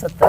70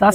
10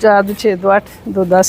4 2 6 2 8 2 10.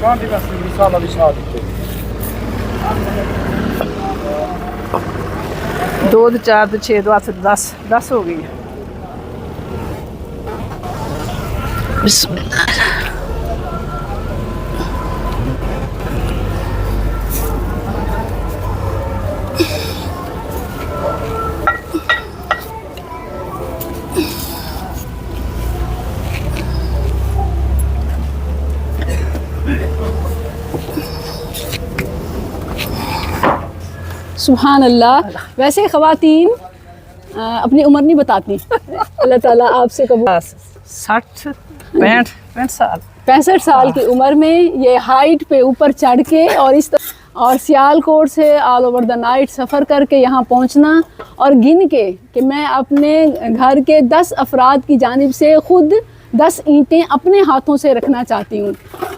Quanti questi mi sono avvicinati? 2 4 6 2 10 10 हो गई है। सुभान अल्लाह। वैसे ख़वातीन अपनी उम्र नहीं बताती, अल्लाह ताला आपसे कबूल। 60 65 साल 65 साल की उम्र में ये हाइट पे ऊपर चढ़ के और सियालकोट से ऑल ओवर द नाइट सफ़र करके यहाँ पहुँचना और गिन के कि मैं अपने घर के 10 अफराद की जानिब से ख़ुद 10 ईंटें अपने हाथों से रखना चाहती हूँ।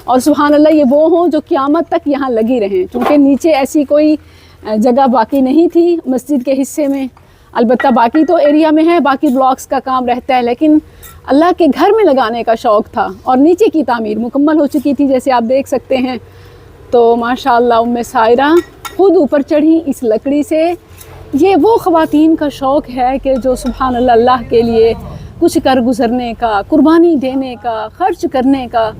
और सुभान अल्लाह ये वो हों जो क़यामत तक यहाँ लगी रहें, क्योंकि नीचे ऐसी कोई जगह बाकी नहीं थी मस्जिद के हिस्से में। अलबत्ता बाकी तो एरिया में है, बाकी ब्लॉक्स का काम रहता है, लेकिन अल्लाह के घर में लगाने का शौक़ था और नीचे की तामीर मुकम्मल हो चुकी थी जैसे आप देख सकते हैं। तो माशाअल्लाह उम्मे सायरा खुद ऊपर चढ़ी इस लकड़ी से। ये वो ख़वातीन का शौक़ है कि जो सुभान अल्लाह के लिए कुछ कर गुज़रने का, कुर्बानी देने का, ख़र्च करने का